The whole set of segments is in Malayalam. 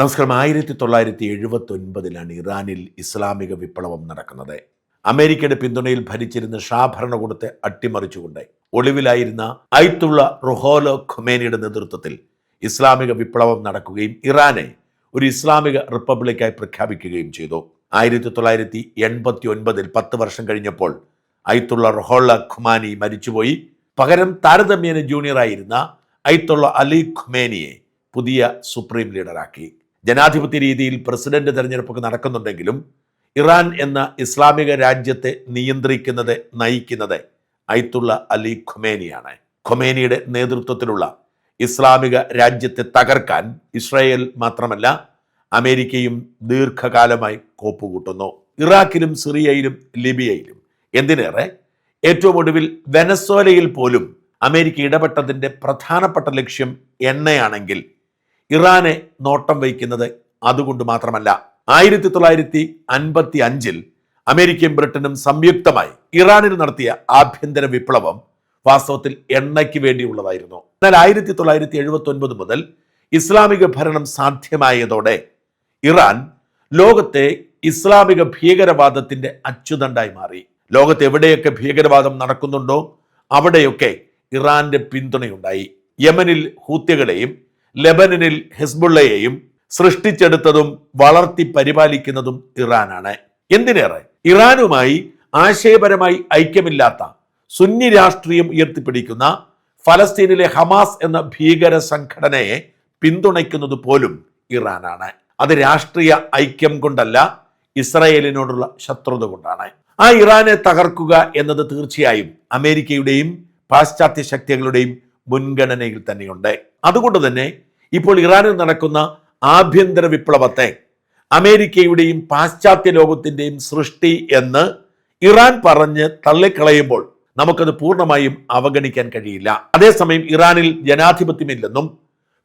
നമസ്കാരം. 1979 ഇറാനിൽ ഇസ്ലാമിക വിപ്ലവം നടക്കുന്നത്. അമേരിക്കയുടെ പിന്തുണയിൽ ഭരിച്ചിരുന്ന ഷാ ഭരണകൂടത്തെ അട്ടിമറിച്ചുകൊണ്ട് ഒളിവിലായിരുന്ന അയത്തുള്ള റുഹോല ഖൊമേനിയുടെ നേതൃത്വത്തിൽ ഇസ്ലാമിക വിപ്ലവം നടക്കുകയും ഇറാനെ ഒരു ഇസ്ലാമിക റിപ്പബ്ലിക്കായി പ്രഖ്യാപിക്കുകയും ചെയ്തു. 1989 10 വർഷം കഴിഞ്ഞപ്പോൾ അയത്തുള്ള റുഹോല ഖൊമാനി മരിച്ചുപോയി. പകരം താരതമ്യേന ജൂനിയറായിരുന്ന അയത്തുള്ള അലി ഖൊമേനിയെ പുതിയ സുപ്രീം ലീഡറാക്കി. ജനാധിപത്യ രീതിയിൽ പ്രസിഡന്റ് തെരഞ്ഞെടുപ്പൊക്കെ നടക്കുന്നുണ്ടെങ്കിലും ഇറാൻ എന്ന ഇസ്ലാമിക രാജ്യത്തെ നിയന്ത്രിക്കുന്നത്, നയിക്കുന്നത് അയത്തുള്ള അലി ഖൊമേനിയാണ്. ഖൊമേനിയുടെ നേതൃത്വത്തിലുള്ള ഇസ്ലാമിക രാജ്യത്തെ തകർക്കാൻ ഇസ്രായേൽ മാത്രമല്ല അമേരിക്കയും ദീർഘകാലമായി കോപ്പുകൂട്ടുന്നു. ഇറാഖിലും സിറിയയിലും ലിബിയയിലും എന്തിനേറെ ഏറ്റവും ഒടുവിൽ വെനസ്വേലയിൽ പോലും അമേരിക്ക ഇടപെട്ടതിൻ്റെ പ്രധാനപ്പെട്ട ലക്ഷ്യം എണ്ണയാണെങ്കിൽ ഇറാനെ നോട്ടം വയ്ക്കുന്നത് അതുകൊണ്ട് മാത്രമല്ല. 1955 അമേരിക്കയും ബ്രിട്ടനും സംയുക്തമായി ഇറാനിൽ നടത്തിയ ആഭ്യന്തര വിപ്ലവം വാസ്തവത്തിൽ എണ്ണയ്ക്ക് വേണ്ടിയുള്ളതായിരുന്നു. എന്നാൽ 1979 മുതൽ ഇസ്ലാമിക ഭരണം സാധ്യമായതോടെ ഇറാൻ ലോകത്തെ ഇസ്ലാമിക ഭീകരവാദത്തിന്റെ അച്ചുതണ്ടായി മാറി. ലോകത്ത് എവിടെയൊക്കെ ഭീകരവാദം നടക്കുന്നുണ്ടോ അവിടെയൊക്കെ ഇറാന്റെ പിന്തുണയുണ്ടായി. യമനിൽ ഹൂത്തികളെയും ലെബനനിൽ ഹിസ്ബുള്ളയെയും സൃഷ്ടിച്ചെടുത്തതും വളർത്തി പരിപാലിക്കുന്നതും ഇറാനാണ്. എന്തിനേറെ ഇറാനുമായി ആശയപരമായി ഐക്യമില്ലാത്ത സുന്നി രാഷ്ട്രീയം ഉയർത്തിപ്പിടിക്കുന്ന ഫലസ്തീനിലെ ഹമാസ് എന്ന ഭീകര സംഘടനയെ പിന്തുണയ്ക്കുന്നത് പോലും ഇറാനാണ്. അത് രാഷ്ട്രീയ ഐക്യം കൊണ്ടല്ല, ഇസ്രായേലിനോടുള്ള ശത്രുത കൊണ്ടാണ്. ആ ഇറാനെ തകർക്കുക എന്നത് തീർച്ചയായും അമേരിക്കയുടെയും പാശ്ചാത്യ ശക്തികളുടെയും മുൻഗണനയിൽ തന്നെയുണ്ട്. അതുകൊണ്ട് തന്നെ ഇപ്പോൾ ഇറാനിൽ നടക്കുന്ന ആഭ്യന്തര വിപ്ലവത്തെ അമേരിക്കയുടെയും പാശ്ചാത്യ ലോകത്തിന്റെയും സൃഷ്ടി എന്ന് ഇറാൻ പറഞ്ഞ് തള്ളിക്കളയുമ്പോൾ നമുക്കത് പൂർണ്ണമായും അവഗണിക്കാൻ കഴിയില്ല. അതേസമയം ഇറാനിൽ ജനാധിപത്യമില്ലെന്നും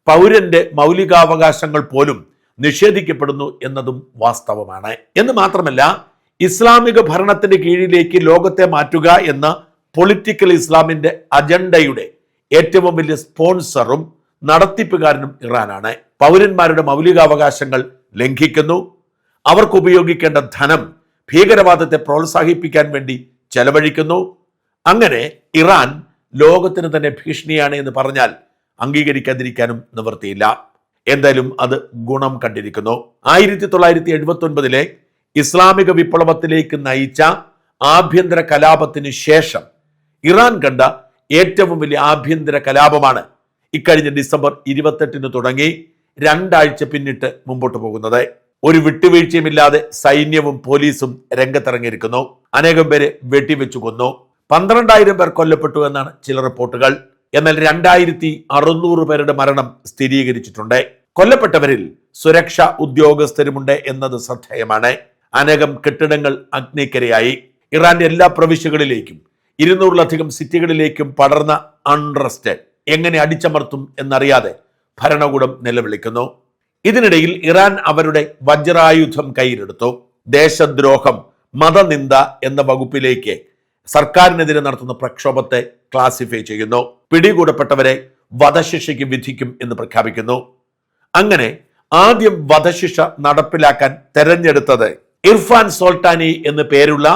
പൗരന്റെ മൗലികാവകാശങ്ങൾ പോലും നിഷേധിക്കപ്പെടുന്നു എന്നതും വാസ്തവമാണ്. എന്ന് മാത്രമല്ല, ഇസ്ലാമിക ഭരണത്തിന്റെ കീഴിലേക്ക് ലോകത്തെ മാറ്റുക എന്ന പൊളിറ്റിക്കൽ ഇസ്ലാമിന്റെ അജണ്ടയുടെ ഏറ്റവും വലിയ സ്പോൺസറും നടത്തിപ്പുകാരനും ഇറാനാണ്. പൗരന്മാരുടെ മൗലികാവകാശങ്ങൾ ലംഘിക്കുന്നു. അവർക്ക് ഉപയോഗിക്കേണ്ട ധനം ഭീകരവാദത്തെ പ്രോത്സാഹിപ്പിക്കാൻ വേണ്ടി ചെലവഴിക്കുന്നു. അങ്ങനെ ഇറാൻ ലോകത്തിന് തന്നെ ഭീഷണിയാണ് എന്ന് പറഞ്ഞാൽ അംഗീകരിക്കാതിരിക്കാനും നിവൃത്തിയില്ല. എന്തായാലും അത് ഗുണം കണ്ടിരിക്കുന്നു. 1979 ഇസ്ലാമിക വിപ്ലവത്തിലേക്ക് നയിച്ച ആഭ്യന്തര കലാപത്തിന് ശേഷം ഇറാൻ കണ്ട ഏറ്റവും വലിയ ആഭ്യന്തര കലാപമാണ് ഇക്കഴിഞ്ഞ ഡിസംബർ 28 തുടങ്ങി 2 ആഴ്ച പിന്നിട്ട് മുമ്പോട്ട് പോകുന്നത്. ഒരു വിട്ടുവീഴ്ചയുമില്ലാതെ സൈന്യവും പോലീസും രംഗത്തിറങ്ങിയിരിക്കുന്നു. അനേകം പേരെ വെട്ടിവെച്ചു കൊന്നു. 12,000 പേർ കൊല്ലപ്പെട്ടു എന്നാണ് ചില റിപ്പോർട്ടുകൾ. എന്നാൽ 2,600 പേരുടെ മരണം സ്ഥിരീകരിച്ചിട്ടുണ്ട്. കൊല്ലപ്പെട്ടവരിൽ സുരക്ഷാ ഉദ്യോഗസ്ഥരുമുണ്ട് എന്നത് ശ്രദ്ധേയമാണ്. അനേകം കെട്ടിടങ്ങൾ അഗ്നിക്കരയായി. ഇറാന്റെ എല്ലാ പ്രവിശ്യകളിലേക്കും 200-ലധികം സിറ്റികളിലേക്കും പടർന്ന അൺറസ്റ്റ് എങ്ങനെ അടിച്ചമർത്തും എന്നറിയാതെ ഭരണകൂടം നിലവിളിക്കുന്നു. ഇതിനിടയിൽ ഇറാൻ അവരുടെ വജ്രായുധം കയ്യിലെടുത്തു. ദേശദ്രോഹം, മതനിന്ദ എന്ന വകുപ്പിലേക്ക് സർക്കാരിനെതിരെ നടത്തുന്ന പ്രക്ഷോഭത്തെ ക്ലാസിഫൈ ചെയ്യുന്നു. പിടികൂടപ്പെട്ടവരെ വധശിക്ഷയ്ക്ക് വിധിക്കും എന്ന് പ്രഖ്യാപിക്കുന്നു. അങ്ങനെ ആദ്യം വധശിക്ഷ നടപ്പിലാക്കാൻ തെരഞ്ഞെടുത്തത് ഇർഫാൻ സോൾട്ടാനി എന്ന് പേരുള്ള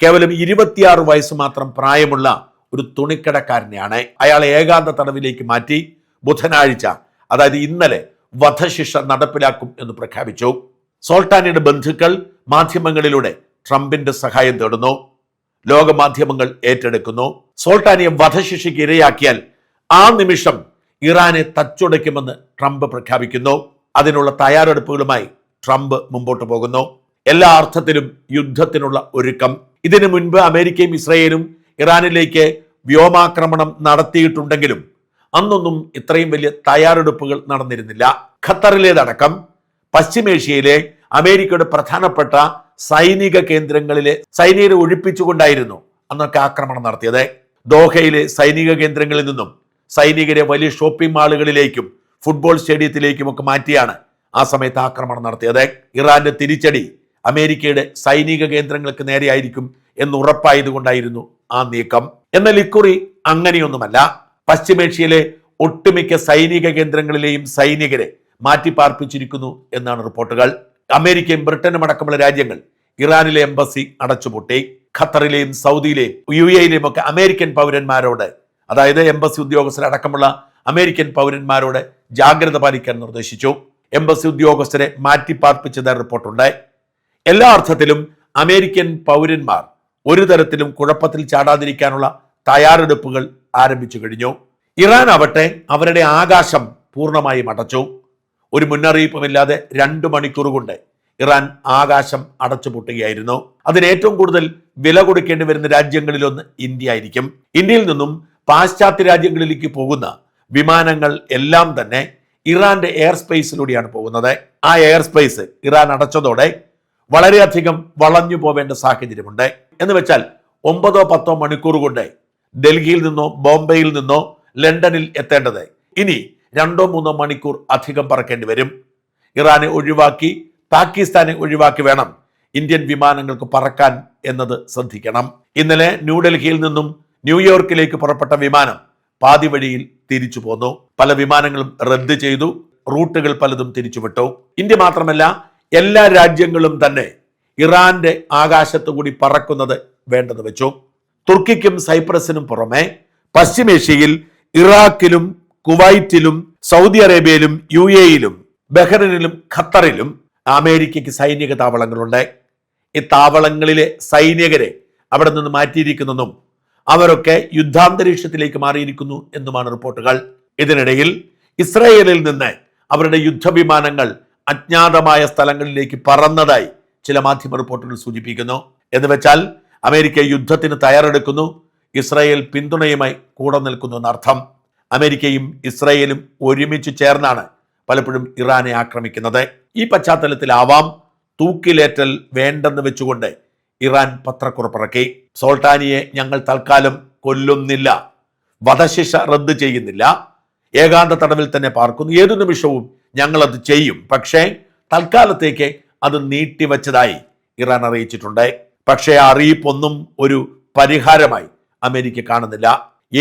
കേവലം 26 വയസ്സ് മാത്രം പ്രായമുള്ള ഒരു തുണിക്കടക്കാരനെയാണ്. അയാളെ ഏകാന്ത തടവിലേക്ക് മാറ്റി ബുധനാഴ്ച, അതായത് ഇന്നലെ, വധശിക്ഷ നടപ്പിലാക്കും എന്ന് പ്രഖ്യാപിച്ചു. സോൾട്ടാനിയുടെ ബന്ധുക്കൾ മാധ്യമങ്ങളിലൂടെ ട്രംപിന്റെ സഹായം തേടുന്നു. ലോകമാധ്യമങ്ങൾ ഏറ്റെടുക്കുന്നു. സോൾട്ടാനിയെ വധശിക്ഷയ്ക്ക് ഇരയാക്കിയാൽ ആ നിമിഷം ഇറാനെ തച്ചുടയ്ക്കുമെന്ന് ട്രംപ് പ്രഖ്യാപിക്കുന്നു. അതിനുള്ള തയ്യാറെടുപ്പുകളുമായി ട്രംപ് മുമ്പോട്ട് പോകുന്നു. എല്ലാ അർത്ഥത്തിലും യുദ്ധത്തിനുള്ള ഒരുക്കം. ഇതിനു മുൻപ് അമേരിക്കയും ഇസ്രായേലും ഇറാനിലേക്ക് വ്യോമാക്രമണം നടത്തിയിട്ടുണ്ടെങ്കിലും അന്നൊന്നും ഇത്രയും വലിയ തയ്യാറെടുപ്പുകൾ നടന്നിരുന്നില്ല. ഖത്തറിലേതടക്കം പശ്ചിമേഷ്യയിലെ അമേരിക്കയുടെ പ്രധാനപ്പെട്ട സൈനിക കേന്ദ്രങ്ങളിലെ സൈനികരെ ഒഴിപ്പിച്ചുകൊണ്ടായിരുന്നു അന്നൊക്കെ ആക്രമണം നടത്തിയത്. ദോഹയിലെ സൈനിക കേന്ദ്രങ്ങളിൽ നിന്നും സൈനികരെ വലിയ ഷോപ്പിംഗ് മാളുകളിലേക്കും ഫുട്ബോൾ സ്റ്റേഡിയത്തിലേക്കും ഒക്കെ മാറ്റിയാണ് ആ സമയത്ത് ആക്രമണം നടത്തിയത്. ഇറാന്റെ തിരിച്ചടി അമേരിക്കയുടെ സൈനിക കേന്ദ്രങ്ങൾക്ക് നേരെയായിരിക്കും എന്ന് ഉറപ്പായതുകൊണ്ടായിരുന്നു ആ നീക്കം. എന്നാൽ ഇക്കുറി അങ്ങനെയൊന്നുമല്ല. പശ്ചിമേഷ്യയിലെ ഒട്ടുമിക്ക സൈനിക കേന്ദ്രങ്ങളിലെയും സൈനികരെ മാറ്റിപ്പാർപ്പിച്ചിരിക്കുന്നു എന്നാണ് റിപ്പോർട്ടുകൾ. അമേരിക്കയും ബ്രിട്ടനും അടക്കമുള്ള രാജ്യങ്ങൾ ഇറാനിലെ എംബസി അടച്ചുപൂട്ടി. ഖത്തറിലെയും സൗദിയിലെയും UAE-യിലെയും ഒക്കെ അമേരിക്കൻ പൗരന്മാരോട്, അതായത് എംബസി ഉദ്യോഗസ്ഥരടക്കമുള്ള അമേരിക്കൻ പൗരന്മാരോട് ജാഗ്രത പാലിക്കാൻ നിർദ്ദേശിച്ചു. എംബസി ഉദ്യോഗസ്ഥരെ മാറ്റിപ്പാർപ്പിച്ചതായി റിപ്പോർട്ടുണ്ട്. എല്ലാ അർത്ഥത്തിലും അമേരിക്കൻ പൗരന്മാർ ഒരു തരത്തിലും കുഴപ്പത്തിൽ ചാടാതിരിക്കാനുള്ള തയ്യാറെടുപ്പുകൾ ആരംഭിച്ചു കഴിഞ്ഞു. ഇറാൻ ആവട്ടെ അവരുടെ ആകാശം പൂർണ്ണമായും അടച്ചു. ഒരു മുന്നറിയിപ്പുമില്ലാതെ 2 മണിക്കൂർ കൊണ്ട് ഇറാൻ ആകാശം അടച്ചുപൂട്ടുകയായിരുന്നു. അതിന് ഏറ്റവും കൂടുതൽ വില കൊടുക്കേണ്ടി വരുന്ന രാജ്യങ്ങളിലൊന്ന് ഇന്ത്യ ആയിരിക്കും. ഇന്ത്യയിൽ നിന്നും പാശ്ചാത്യ രാജ്യങ്ങളിലേക്ക് പോകുന്ന വിമാനങ്ങൾ എല്ലാം തന്നെ ഇറാന്റെ എയർ സ്പേസിലൂടെയാണ് പോകുന്നത്. ആ എയർ സ്പേസ് ഇറാൻ അടച്ചതോടെ വളരെയധികം വളഞ്ഞു പോവേണ്ട സാഹചര്യമുണ്ട്. എന്ന് വെച്ചാൽ 9-10 മണിക്കൂർ കൊണ്ട് ഡൽഹിയിൽ നിന്നോ ബോംബെയിൽ നിന്നോ ലണ്ടനിൽ എത്തേണ്ടത് ഇനി 2-3 മണിക്കൂർ അധികം പറക്കേണ്ടി വരും. ഇറാനെ ഒഴിവാക്കി പാകിസ്ഥാനെ ഒഴിവാക്കി വേണം ഇന്ത്യൻ വിമാനങ്ങൾക്ക് പറക്കാൻ എന്നത് ശ്രദ്ധിക്കണം. ഇന്നലെ ന്യൂഡൽഹിയിൽ നിന്നും ന്യൂയോർക്കിലേക്ക് പുറപ്പെട്ട വിമാനം പാതി വഴിയിൽ തിരിച്ചു പോന്നു. പല വിമാനങ്ങളും റദ്ദ് ചെയ്തു. റൂട്ടുകൾ പലതും തിരിച്ചുവിട്ടു. ഇന്ത്യ മാത്രമല്ല എല്ലാ രാജ്യങ്ങളും തന്നെ ഇറാന്റെ ആകാശത്തു കൂടി പറക്കുന്നത് വേണ്ടെന്ന് വെച്ചു. തുർക്കിക്കും സൈപ്രസിനും പുറമെ പശ്ചിമേഷ്യയിൽ ഇറാഖിലും കുവൈറ്റിലും സൗദി അറേബ്യയിലും UAE-യിലും ബഹ്റൈനിലും ഖത്തറിലും അമേരിക്കയ്ക്ക് സൈനിക താവളങ്ങളുണ്ട്. ഈ താവളങ്ങളിലെ സൈനികരെ അവിടെ നിന്ന് മാറ്റിയിരിക്കുന്നെന്നും അവരൊക്കെ യുദ്ധാന്തരീക്ഷത്തിലേക്ക് മാറിയിരിക്കുന്നു എന്നുമാണ് റിപ്പോർട്ടുകൾ. ഇതിനിടയിൽ ഇസ്രായേലിൽ നിന്ന് അവരുടെ യുദ്ധവിമാനങ്ങൾ അജ്ഞാതമായ സ്ഥലങ്ങളിലേക്ക് പറന്നതായി ചില മാധ്യമ റിപ്പോർട്ടുകൾ സൂചിപ്പിക്കുന്നു. എന്ന് വെച്ചാൽ അമേരിക്ക യുദ്ധത്തിന് തയ്യാറെടുക്കുന്നു, ഇസ്രായേൽ പിന്തുണയുമായി കൂടെ നിൽക്കുന്നു എന്നർത്ഥം. അമേരിക്കയും ഇസ്രായേലും ഒരുമിച്ച് ചേർന്നാണ് പലപ്പോഴും ഇറാനെ ആക്രമിക്കുന്നത്. ഈ പശ്ചാത്തലത്തിലാവാം തൂക്കിലേറ്റൽ വേണ്ടെന്ന് വെച്ചുകൊണ്ട് ഇറാൻ പത്രക്കുറിപ്പിറക്കി. സോൾട്ടാനിയെ ഞങ്ങൾ തൽക്കാലം കൊല്ലുന്നില്ല, വധശിക്ഷ റദ്ദ് ചെയ്യുന്നില്ല, ഏകാന്ത തടവിൽ തന്നെ പാർക്കുന്നു, ഏതു നിമിഷവും ഞങ്ങൾ അത് ചെയ്യും, പക്ഷേ തൽക്കാലത്തേക്ക് അത് നീട്ടിവെച്ചതായി ഇറാൻ അറിയിച്ചിട്ടുണ്ട്. പക്ഷേ ആ അറിയിപ്പൊന്നും ഒരു പരിഹാരമായി അമേരിക്ക കാണുന്നില്ല.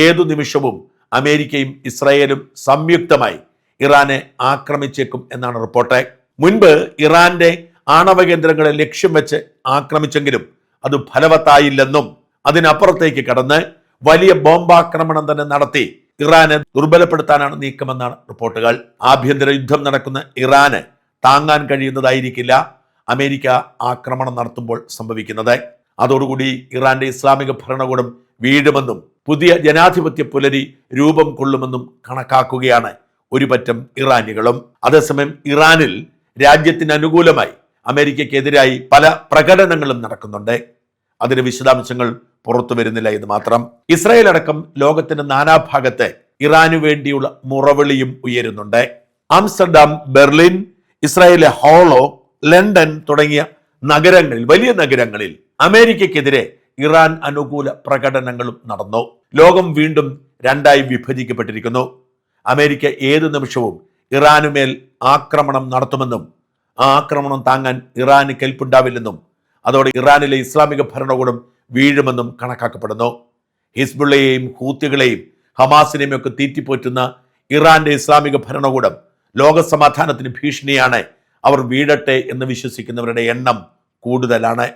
ഏതു നിമിഷവും അമേരിക്കയും ഇസ്രായേലും സംയുക്തമായി ഇറാനെ ആക്രമിച്ചേക്കും എന്നാണ് റിപ്പോർട്ട്. മുൻപ് ഇറാന്റെ ആണവ കേന്ദ്രങ്ങളെ ലക്ഷ്യം വെച്ച് ആക്രമിച്ചെങ്കിലും അത് ഫലവത്തായില്ലെന്നും അതിനപ്പുറത്തേക്ക് കടന്ന് വലിയ ബോംബാക്രമണം തന്നെ നടത്തി ഇറാനെ ദുർബലപ്പെടുത്താനാണ് നീക്കമെന്നാണ് റിപ്പോർട്ടുകൾ. ആഭ്യന്തര യുദ്ധം നടക്കുന്ന ഇറാന് താങ്ങാൻ കഴിയുന്നതായിരിക്കില്ല അമേരിക്ക ആക്രമണം നടത്തുമ്പോൾ സംഭവിക്കുന്നത്. അതോടുകൂടി ഇറാന്റെ ഇസ്ലാമിക ഭരണകൂടം വീഴുമെന്നും പുതിയ ജനാധിപത്യ പുലരി രൂപം കൊള്ളുമെന്നും കണക്കാക്കുകയാണ് ഒരു പറ്റം ഇറാനികളും. അതേസമയം ഇറാനിൽ രാജ്യത്തിന് അനുകൂലമായി അമേരിക്കയ്ക്കെതിരായി പല പ്രകടനങ്ങളും നടക്കുന്നുണ്ട്. അതിന് വിശദാംശങ്ങൾ പുറത്തു വരുന്നില്ല എന്ന് മാത്രം. ഇസ്രായേൽ അടക്കം ലോകത്തിന്റെ നാനാഭാഗത്ത് ഇറാനു വേണ്ടിയുള്ള മുറവിളിയും ഉയരുന്നുണ്ട്. ആംസ്റ്റർഡാം, ബെർലിൻ, ഇസ്രായേലിലെ ഹോളോ, ലണ്ടൻ തുടങ്ങിയ നഗരങ്ങളിൽ, വലിയ നഗരങ്ങളിൽ അമേരിക്കയ്ക്കെതിരെ ഇറാൻ അനുകൂല പ്രകടനങ്ങളും നടന്നു. ലോകം വീണ്ടും 2ആയി വിഭജിക്കപ്പെട്ടിരിക്കുന്നു. അമേരിക്ക ഏതു നിമിഷവും ഇറാനുമേൽ ആക്രമണം നടത്തുമെന്നും ആ ആക്രമണം താങ്ങാൻ ഇറാന് കെൽപ്പുണ്ടാവില്ലെന്നും അതോടെ ഇറാനിലെ ഇസ്ലാമിക ഭരണകൂടം വീഴുമെന്നും കണക്കാക്കപ്പെടുന്നു. ഹിസ്ബുള്ളയെയും ഹൂത്തികളെയും ഹമാസിനെയും ഒക്കെ തീറ്റിപ്പോറ്റുന്ന ഇറാന്റെ ഇസ്ലാമിക ഭരണകൂടം ലോകസമാധാനത്തിന് ഭീഷണിയാണ്. അവർ വീഴട്ടെ എന്ന് വിശ്വസിക്കുന്നവരുടെ എണ്ണം കൂടുതലാണ്.